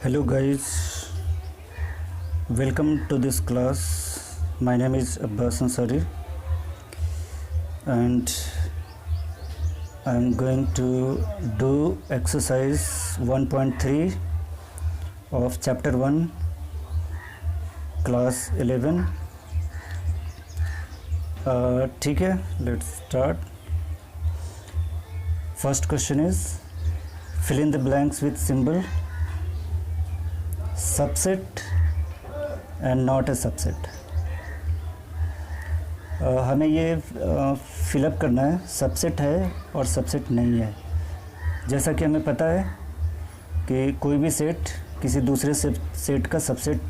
Hello guys, welcome to this class. My name is Abbas Ansari and I am going to do exercise 1.3 of chapter 1 class 11. ठीक है, let's start. First question is fill in the blanks with symbol subset and not a subset. हमें ये fill up करना है subset है और subset नहीं है. जैसा कि हमें पता है कि कोई भी सेट किसी दूसरे सेट का सबसेट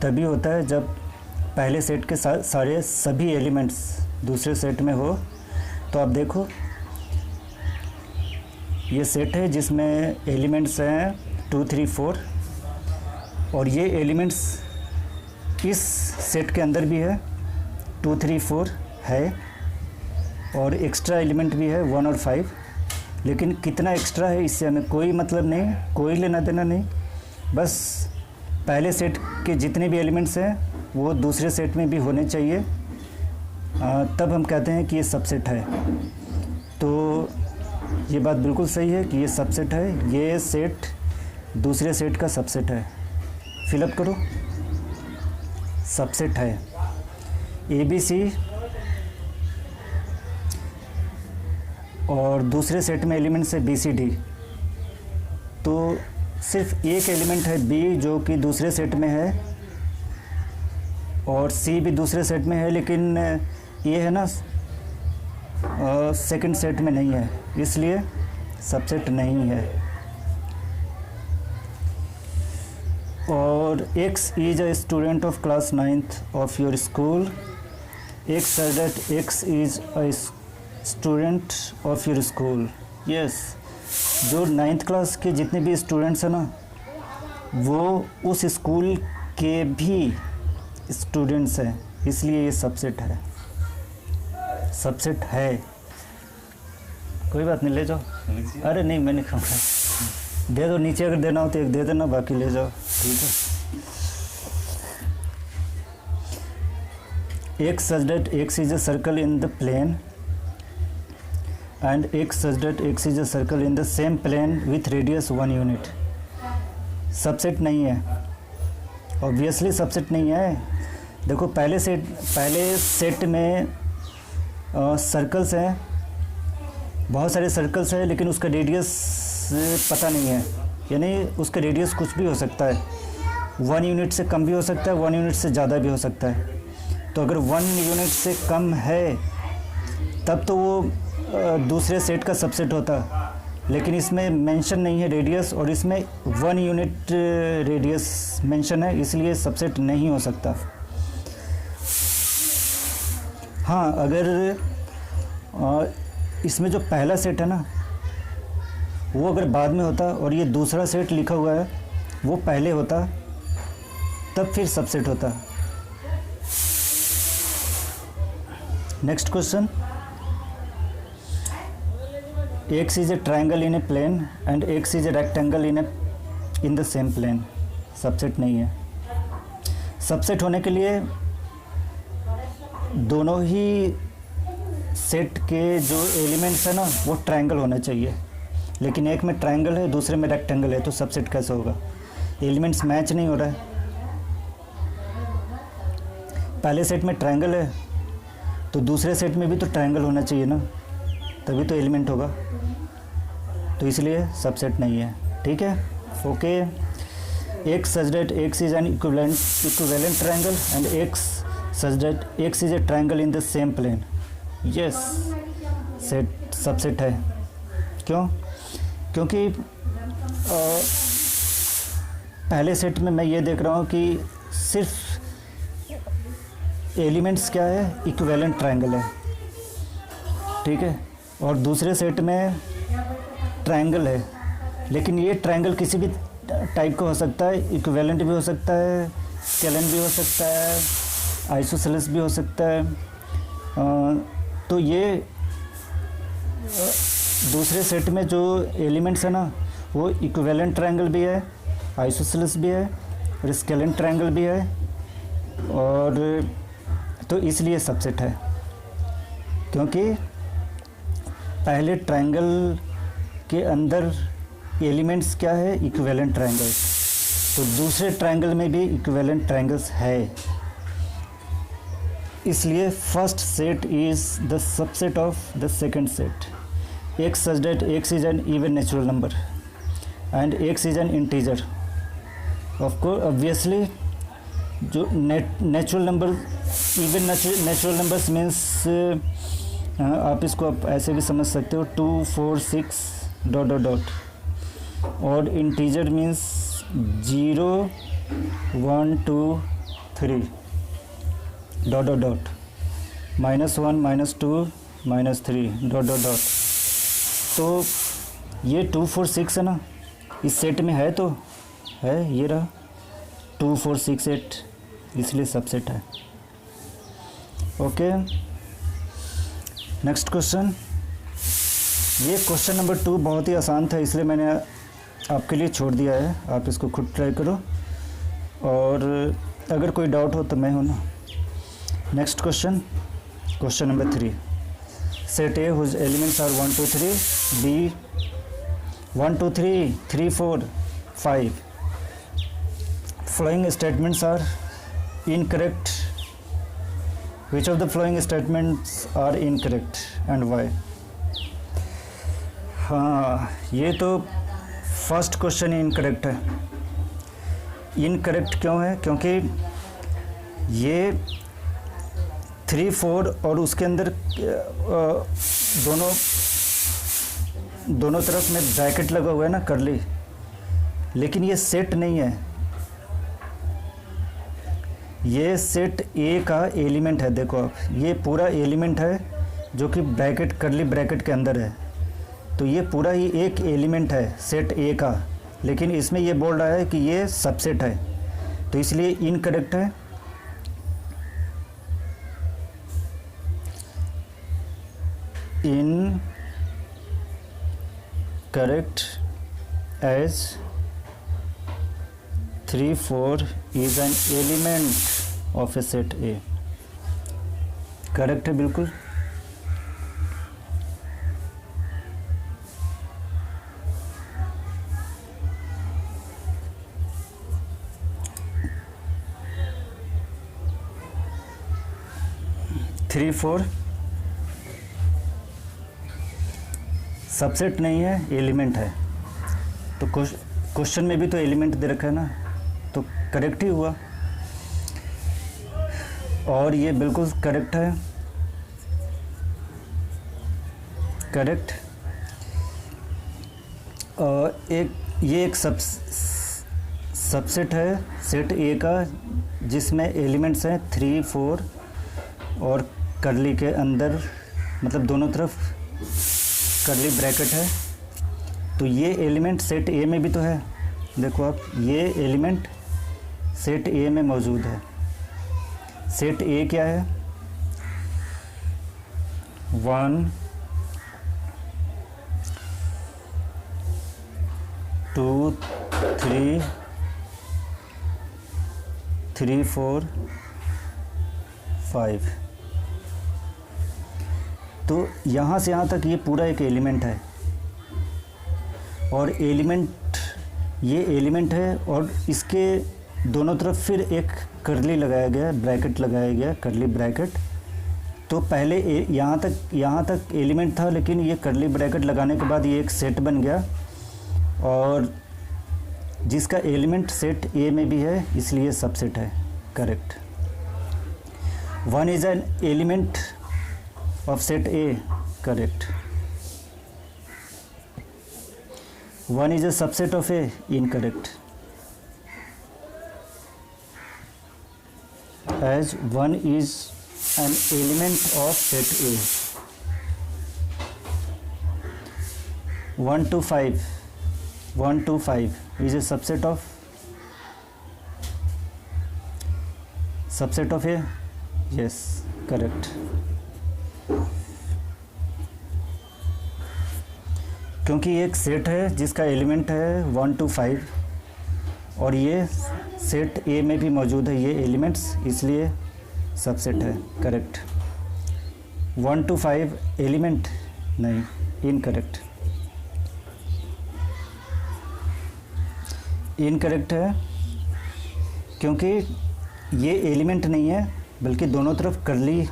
तभी होता है जब पहले सेट के सारे सभी एलिमेंट्स दूसरे सेट में हो. तो आप देखो ये सेट है जिसमें एलिमेंट्स हैं 2, 3, 4 और ये एलिमेंट्स इस सेट के अंदर भी है 2, 3, 4 है और एक्स्ट्रा एलिमेंट भी है 1 और 5. लेकिन कितना एक्स्ट्रा है इससे हमें कोई मतलब नहीं, कोई लेना देना नहीं. बस पहले सेट के जितने भी एलिमेंट्स हैं वो दूसरे सेट में भी होने चाहिए, तब हम कहते हैं कि ये सबसेट है. तो ये बात बिल्कुल सही है कि ये सबसेट है, ये सेट दूसरे सेट का सबसेट है. फिलअप करो. सबसेट है ABC और दूसरे सेट में एलिमेंट्स है BCD. तो सिर्फ एक एलिमेंट है B जो कि दूसरे सेट में है और C भी दूसरे सेट में है, लेकिन ये है ना सेकंड सेट में नहीं है, इसलिए सबसेट नहीं है. और X is a student of class 9th of your school. X said that X is a student of your school. Yes, जो 9th क्लास के जितने भी स्टूडेंट्स हैं ना वो उस स्कूल के भी स्टूडेंट्स हैं, इसलिए ये सबसेट है. सबसेट है. कोई बात नहीं, ले जाओ. अरे नहीं, मैं नहीं खाऊंगा. दे दो, नीचे अगर देना हो तो एक दे देना, बाकी ले जाओ. ठीक है. X such that X is a circle in the plane and X such that X is a circle in the same plane with radius 1 unit. Subset नहीं है, ऑब्वियसली सबसेट नहीं है. देखो पहले सेट में सर्कल्स हैं, बहुत सारे सर्कल्स हैं, लेकिन उसका रेडियस पता नहीं है. यानी उसका रेडियस कुछ भी हो सकता है, 1 यूनिट से कम भी हो सकता है, 1 यूनिट से ज़्यादा भी हो सकता है. तो अगर 1 यूनिट से कम है तब तो वो दूसरे सेट का सबसेट होता, लेकिन इसमें मेंशन नहीं है रेडियस और इसमें 1 यूनिट रेडियस मेंशन है, इसलिए सबसेट नहीं हो सकता. हाँ, अगर इसमें जो पहला सेट है ना वो अगर बाद में होता और ये दूसरा सेट लिखा हुआ है वो पहले होता, तब फिर सबसेट होता. Next question. X is a triangle in a plane and X is a rectangle in the same plane. Subset नहीं है. सबसेट होने के लिए दोनों ही सेट के जो एलिमेंट्स हैं ना वो ट्रायंगल होना चाहिए, लेकिन एक में ट्रायंगल है दूसरे में रेक्टेंगल है, तो सबसेट कैसे होगा? एलिमेंट्स मैच नहीं हो रहा है. पहले सेट में ट्रायंगल है तो दूसरे सेट में भी तो ट्रायंगल होना चाहिए ना, तभी तो एलिमेंट होगा. तो इसलिए सबसेट नहीं है. ठीक है, okay. X such that X is an equivalent triangle and X such that X is a triangle in the same plane. Yes, set subset है. क्यों? क्योंकि पहले सेट में मैं ये देख रहा हूँ कि सिर्फ एलिमेंट्स क्या है, इक्विवेलेंट ट्रायंगल है. ठीक है, और दूसरे सेट में ट्रायंगल है, लेकिन ये ट्रायंगल किसी भी टाइप का हो सकता है, इक्विवेलेंट भी हो सकता है, स्केलेन भी हो सकता है, आइसोसेलेस भी हो सकता है. तो ये दूसरे सेट में जो एलिमेंट्स है ना वो इक्विवेलेंट ट्रायंगल भी है आइसोसेलेस भी है और स्केलेन ट्रायंगल भी है, और तो इसलिए सबसेट है क्योंकि पहले ट्रायंगल के अंदर एलिमेंट्स क्या है, इक्विवेलेंट ट्रायंगल्स, तो दूसरे ट्रायंगल में भी इक्विवेलेंट ट्रायंगल्स है, इसलिए first set is the subset of the second set. X such that X is an even natural number and X is an integer. Of course, obviously, जो natural number, even natural numbers means आप इसको आप ऐसे भी समझ सकते हो 2 4 6 dot dot dot, और integer means 0 1 2 3 dot dot dot, -1 -2 -3 dot dot dot. तो ये 2 4 6 है ना, इस सेट में है, तो है, ये रहा 2 4 6 8, इसलिए सबसेट है. Okay, next question. ये क्वेश्चन नंबर 2 बहुत ही आसान था, इसलिए मैंने आपके लिए छोड़ दिया है, आप इसको खुद ट्राई करो, और अगर कोई डाउट हो तो मैं हूँ ना. Next question, question number 3. Set A whose elements are 1 2 3, B 1 2 3 3 4 5. Following statements are incorrect. Which of the following statements are incorrect and why? हाँ, ये तो फर्स्ट क्वेश्चन ही इनकरेक्ट है. इनकरेक्ट क्यों है? क्योंकि ये 3 4 और उसके अंदर दोनों तरफ में ब्रैकेट लगा हुआ है ना, करली, लेकिन ये सेट नहीं है, ये सेट ए का एलिमेंट है. देखो आप, ये पूरा एलिमेंट है जो कि ब्रैकेट, करली ब्रैकेट के अंदर है, तो ये पूरा ही एक एलिमेंट है सेट ए का, लेकिन इसमें ये बोल रहा है कि ये सबसेट है, तो इसलिए इनकरेक्ट है. Incorrect as 3 4 is an element of a set A. Correct है बिल्कुल. थ्री फोर सबसेट नहीं है, एलिमेंट है. तो क्वेश्चन में भी तो एलिमेंट दे रखा है ना, तो करेक्ट ही हुआ, और ये बिल्कुल करेक्ट है. करेक्ट. ये एक सबसेट है सेट ए का, जिसमें एलिमेंट्स हैं 3 4 और करली के अंदर, मतलब दोनों तरफ करली ब्रैकेट है, तो ये एलिमेंट सेट ए में भी तो है. देखो आप, ये एलिमेंट सेट ए में मौजूद है. सेट ए क्या है? 1 2 3 3 4 5. तो यहाँ से यहाँ तक ये पूरा एक एलिमेंट है, और ये एलिमेंट है, और इसके दोनों तरफ फिर एक करली लगाया गया, ब्रैकेट लगाया गया, करली ब्रैकेट. तो पहले यहाँ तक एलिमेंट था, लेकिन ये करली ब्रैकेट लगाने के बाद ये एक सेट बन गया, और जिसका एलिमेंट सेट ए में भी है, इसलिए सबसेट है. Correct. 1 is an element of set A. Correct. 1 is a subset of A. Incorrect. As 1 is an element of set A. 1 to 5. 1 to 5 is a subset of A. Yes, correct. क्योंकि एक set है जिसका element है 1 to 5, और ये set ए में भी मौजूद है ये एलिमेंट्स, इसलिए सबसेट है। करेक्ट। 1 to 5 एलिमेंट नहीं, इनकरेक्ट। इनकरेक्ट है क्योंकि ये एलिमेंट नहीं है, बल्कि दोनों तरफ करली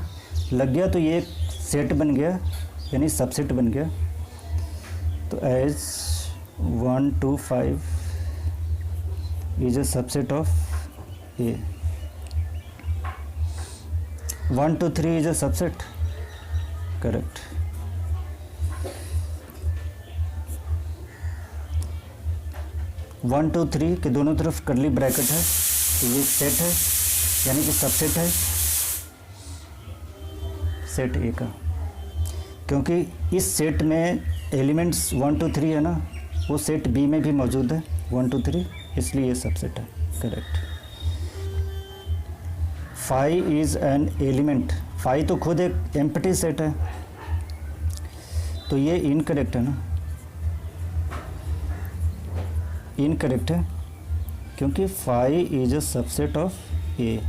लग गया तो ये एक सेट बन गया, यानी सबसेट बन गया। तो as 1 to 5 is a subset of A. 1 to 3 is a subset. Correct. One two three के दोनों तरफ करली ब्रैकेट है तो ये सेट है, यानी कि सबसेट है सेट ए का। क्योंकि इस सेट में एलिमेंट्स 1 to 3 है ना, वो सेट बी में भी मौजूद है 1 to 3, इसलिए ये सबसेट है। करेक्ट। 5 is an element. 5 तो खुद एक एम्प्टी सेट है, तो ये इनकरेक्ट है ना, इनकरेक्ट है क्योंकि 5 इज अ सबसेट ऑफ ए।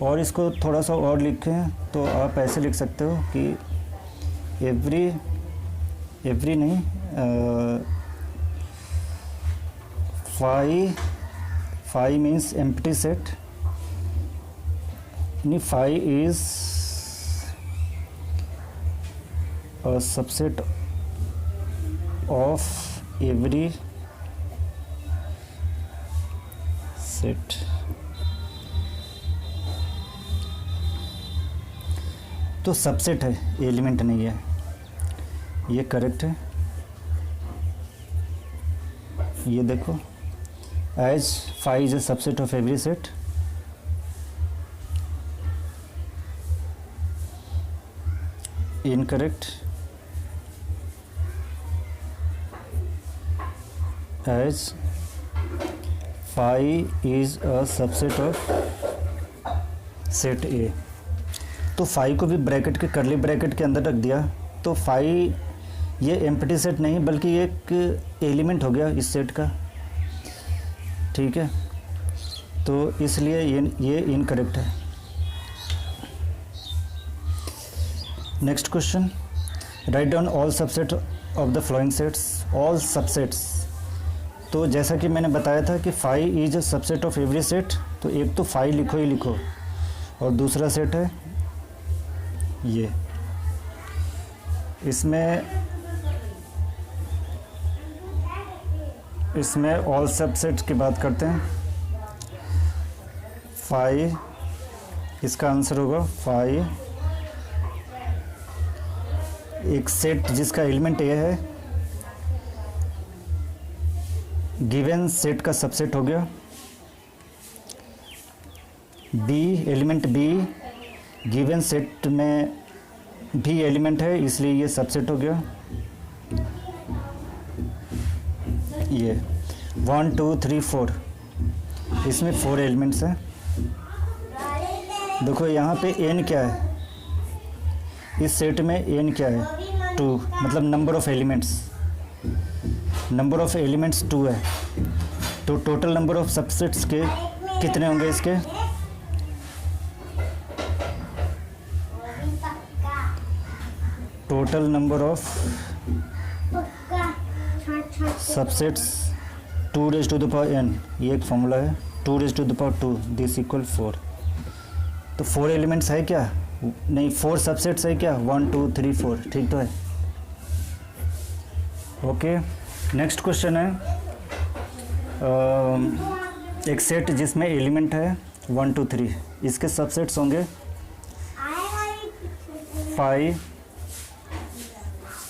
और इसको थोड़ा सा और लिखें तो आप ऐसे लिख सकते हो कि एवरी नहीं, 5 मीन्स एम्प्टी सेट, यानी 5 is a subset of every set. तो सबसेट है, एलिमेंट नहीं है, ये करेक्ट है। ये देखो, as 5 is a subset of every set. Incorrect. As 5 is a subset of set A. तो 5 को भी ब्रैकेट के करली ब्रैकेट के अंदर रख दिया, तो 5 ये एम्प्टी सेट नहीं बल्कि एक एलिमेंट हो गया इस सेट का। ठीक है, तो इसलिए ये इनकरेक्ट है। Next question, write down all subset of the flowing sets. All subsets, तो जैसा कि मैंने बताया था कि 5 is a subset of every set, तो एक तो 5 लिखो ही लिखो, और दूसरा सेट है ये। इसमें ऑल सबसेट्स की बात करते हैं। 5, इसका आंसर होगा 5 एक सेट जिसका एलिमेंट ए है, गिवन सेट का सबसेट हो गया। B, element B given set में भी एलिमेंट है, इसलिए ये सबसेट हो गया। ये 1 2 3 4, इसमें 4 एलिमेंट्स हैं। देखो यहाँ पे n क्या है, इस सेट में n क्या है, 2, मतलब number of elements. Number of elements 2 है, तो टोटल नंबर ऑफ सबसेट्स के कितने होंगे इसके? Total number of subsets 2 raised to the power n, ये एक फॉर्मूला है, 2 raised to the power 2 this equal 4। तो 4 एलिमेंट्स है क्या? नहीं, 4 सबसेट्स है क्या? 1 2 3 4, ठीक तो है। ओके, नेक्स्ट क्वेश्चन है, एक सेट जिसमें एलिमेंट है 1 2 3, इसके सबसेट्स होंगे 5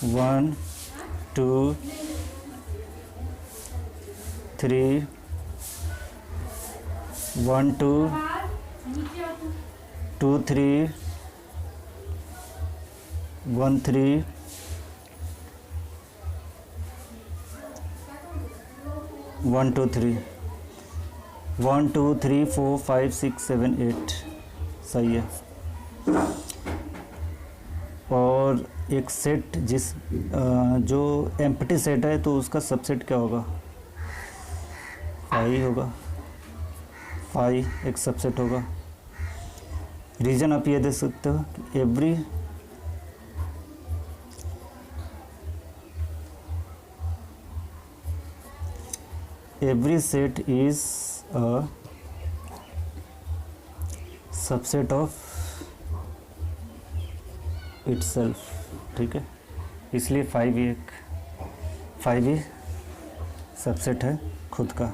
1 2 3 1 2 2 3 1 3 1 2 3 1 2 3 4 5 6 7 8, सही है। और एक सेट जो एम्प्टी सेट है तो उसका सबसेट क्या होगा? 5 फाई होगा, फाई एक सबसेट होगा। रीजन आप ये दे सकते हो, every set is a subset of itself, ठीक है, इसलिए फाइव ही सबसेट है खुद का।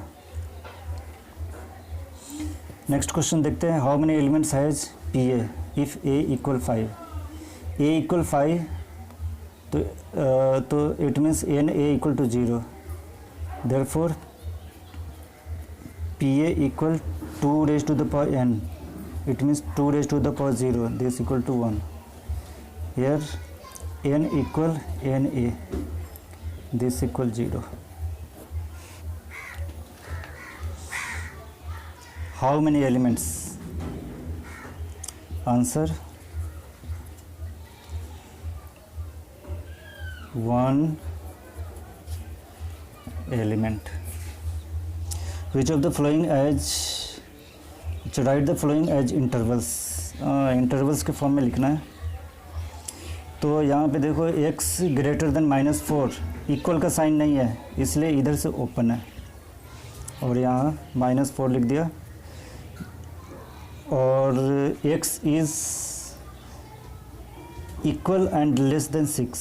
नेक्स्ट क्वेश्चन देखते हैं, how many elements has P A if A equal 5। A equal 5 तो it means N A equal to 0, therefore P A equal 2 raised to the power n, it means 2 raised to the power 0, this equal to 1. Here n equal na, this equal 0. How many elements? Answer 1 element. Which of the following as write the following as intervals, intervals के form में लिखना है। तो यहाँ पे देखो x greater then -4 equal का sign नहीं है, इसलिए इधर से ओपन है, और यहाँ -4 लिख दिया। और x is equal and less then 6,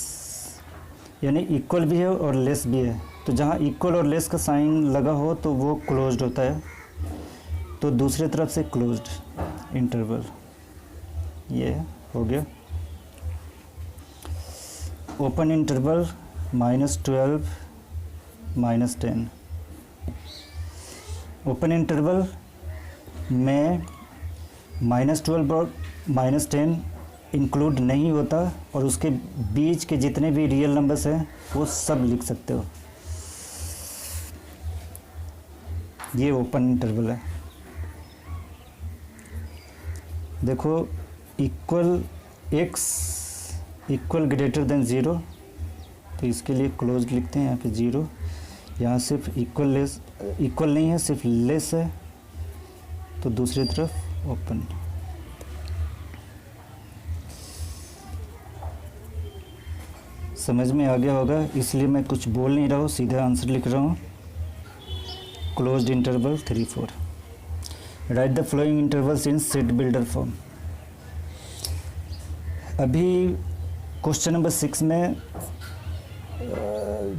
यानी इक्वल भी है और लेस भी है। तो जहाँ इक्वल और लेस का साइन लगा हो तो वो क्लोज्ड होता है, तो दूसरी तरफ से क्लोज्ड इंटरवल, ये हो गया। ओपन इंटरवल -12 -10, ओपन इंटरवल में -12 और -10 इंक्लूड नहीं होता, और उसके बीच के जितने भी रियल नंबर्स हैं वो सब लिख सकते हो। ये ओपन इंटरवल है। देखो equal x equal greater than 0, तो इसके लिए क्लोज लिखते हैं, यहाँ पे 0, यहाँ सिर्फ इक्वल नहीं है, सिर्फ लेस है, तो दूसरी तरफ ओपन। समझ में आ गया होगा, इसलिए मैं कुछ बोल नहीं रहा हूँ, सीधा आंसर लिख रहा हूँ। Closed interval 3 4। Right the flowing intervals in set builder form. अभी क्वेश्चन नंबर 6 में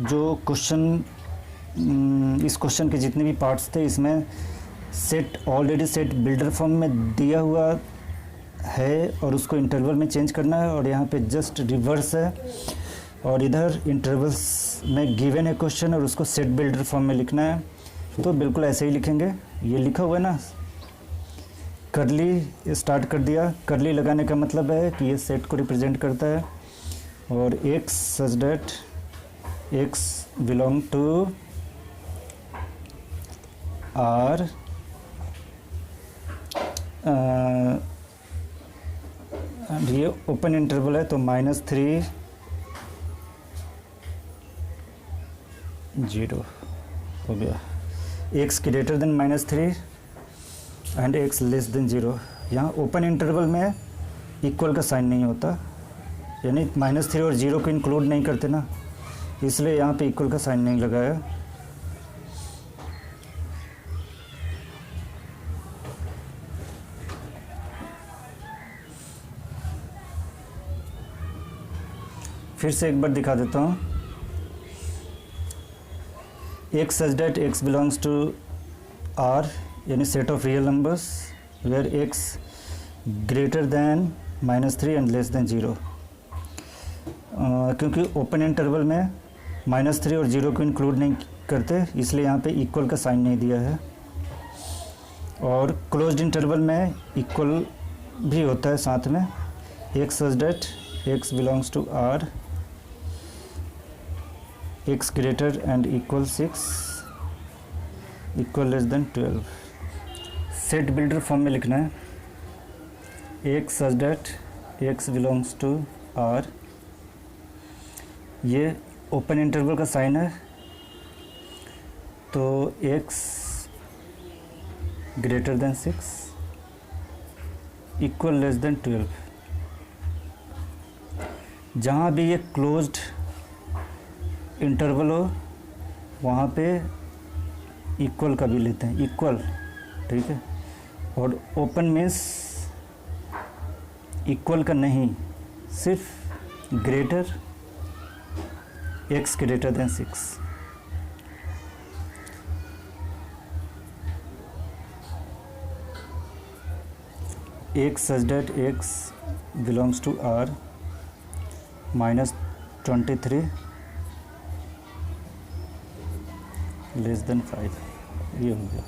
जो क्वेश्चन, इस क्वेश्चन के जितने भी पार्ट्स थे, इसमें set already set builder form में दिया हुआ है और उसको इंटरवल में चेंज करना है, और यहाँ पे जस्ट रिवर्स है, और इधर इंटरवल्स में गिवन है क्वेश्चन और उसको सेट बिल्डर फॉर्म में लिखना है। तो बिल्कुल ऐसे ही लिखेंगे, ये लिखा हुआ है ना, करली स्टार्ट कर दिया। करली लगाने का मतलब है कि ये सेट को रिप्रेजेंट करता है, और x such that x belong to R, ये ओपन इंटरवल है, तो -3 0 हो गया। x greater than -3 and x less than 0। यहाँ ओपन इंटरवल में इक्वल का साइन नहीं होता, यानी -3 और 0 को इंक्लूड नहीं करते ना, इसलिए यहाँ पे इक्वल का साइन नहीं लगाया। फिर से एक बार दिखा देता हूँ। x such that x belongs to R, यानी set of real numbers where x greater than -3 and less than 0। क्योंकि ओपन इंटरवल में -3 और 0 को इंक्लूड नहीं करते, इसलिए यहाँ पे इक्वल का साइन नहीं दिया है। और क्लोज्ड इंटरवल में इक्वल भी होता है साथ में। x such that x belongs to R, x greater and equal 6, equal less than 12। Set builder form में लिखना है, x such that x belongs to R, ये ओपन इंटरवल का साइन है, तो x greater then 6, equal less than 12। जहाँ भी ये क्लोज्ड इंटरवल हो वहाँ पे इक्वल का भी लेते हैं, इक्वल, ठीक है। और ओपन मीन्स इक्वल का नहीं, सिर्फ greater, x greater then 6। x such that x belongs to R minus 23 less than 5, ये हो गया।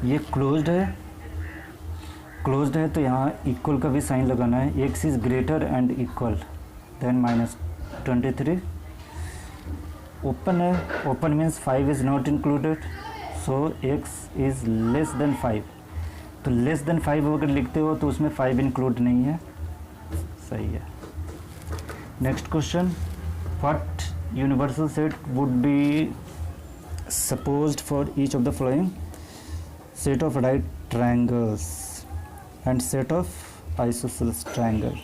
ये क्लोज्ड है, क्लोज्ड है तो यहाँ इक्वल का भी साइन लगाना है। x is greater and equal than minus 23। Open है, open means 5 is not included, so x is less than 5। तो लेस देन 5 अगर लिखते हो तो उसमें 5 इंक्लूड नहीं है, सही है। Next question, what universal set would be supposed for each of the following? Set of right triangles and set of isosceles triangle.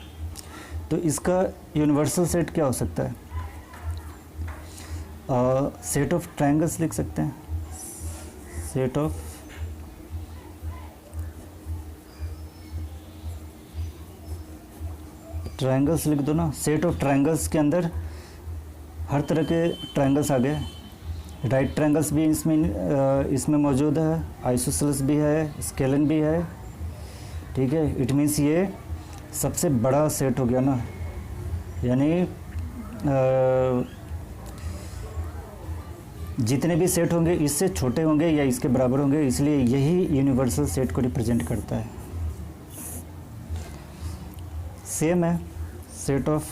तो इसका यूनिवर्सल सेट क्या हो सकता है? सेट ऑफ ट्रायंगल्स लिख सकते हैं, सेट ऑफ ट्रायंगल्स लिख दो ना। सेट ऑफ ट्रायंगल्स के अंदर हर तरह के ट्रायंगल्स आ गए, राइट ट्रायंगल्स भी इसमें मौजूद है, आइसोसेलेस भी है, स्केलन भी है, ठीक है। इट मीन्स ये सबसे बड़ा सेट हो गया ना, यानी जितने भी सेट होंगे इससे छोटे होंगे या इसके बराबर होंगे, इसलिए यही यूनिवर्सल सेट को रिप्रेजेंट करता है। सेम है set of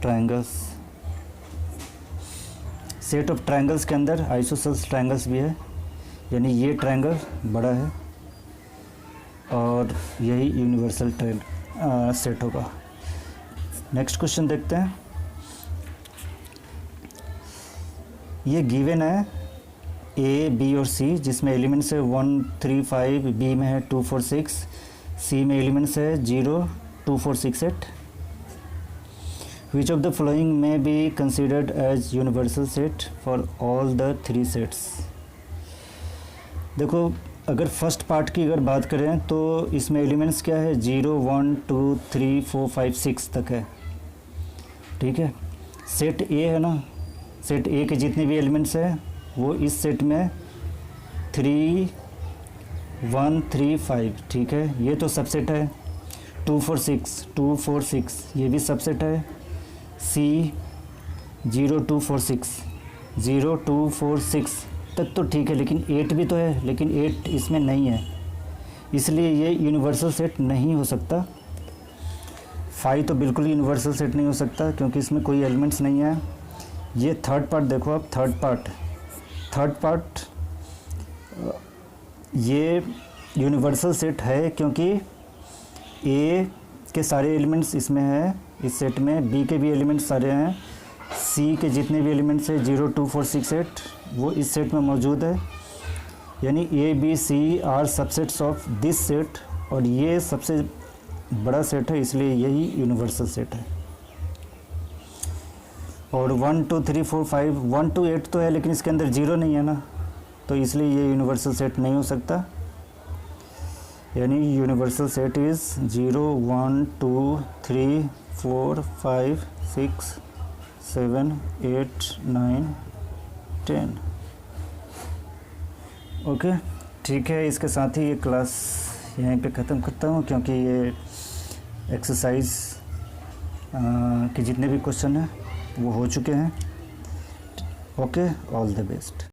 triangles. Set of triangles के अंदर आइसोसेलेस ट्रायंगल्स भी है, यानी ये ट्रायंगल बड़ा है और यही यूनिवर्सल सेट होगा। नेक्स्ट क्वेश्चन देखते हैं। ये गिवन है ए, बी और सी, जिसमें एलिमेंट्स है 1, 3, 5, बी में है 2, 4, 6, सी में एलिमेंट्स है 0, 2, 4, 6, 8। Which of the following may be considered as universal set for all the 3 sets? देखो, अगर फर्स्ट पार्ट की अगर बात करें तो इसमें एलिमेंट्स क्या है, 0, 1, 2, 3, 4, 5, 6 तक है, ठीक है। सेट ए है ना, सेट ए के जितने भी एलिमेंट्स हैं वो इस सेट में 3, 1, 3, 5, ठीक है, ये तो सबसेट है। 2, 4, 6, 2, 4, 6 ये भी सबसेट है। सी 0, 2, 4, 6, 0, 2, 4, 6 तक तो ठीक है, लेकिन 8 भी तो है, लेकिन 8 इसमें नहीं है, इसलिए ये यूनिवर्सल सेट नहीं हो सकता। 5 तो बिल्कुल यूनिवर्सल सेट नहीं हो सकता क्योंकि इसमें कोई एलिमेंट्स नहीं है। ये थर्ड पार्ट देखो आप, थर्ड पार्ट ये यूनिवर्सल सेट है क्योंकि ए के सारे एलिमेंट्स इसमें है इस सेट में, बी के भी एलिमेंट्स सारे हैं, सी के जितने भी एलिमेंट्स हैं 0, 2, 4, 6, 8 वो इस सेट में मौजूद है, यानी A, B, C are subsets of this set, और ये सबसे बड़ा सेट है इसलिए यही यूनिवर्सल सेट है। और 1, 2, 3, 4, 5, 1 to 8 तो है, लेकिन इसके अंदर 0 नहीं है ना, तो इसलिए ये यूनिवर्सल सेट नहीं हो सकता। यानी यूनिवर्सल सेट इज़ 0, 1, 2, 3, 4, 5, 6, 7, 8, 9, 10। ओके, ठीक है। इसके साथ ही ये क्लास यहीं पे ख़त्म करता हूँ क्योंकि ये एक्सरसाइज के जितने भी क्वेश्चन हैं वो हो चुके हैं। Okay, all the best.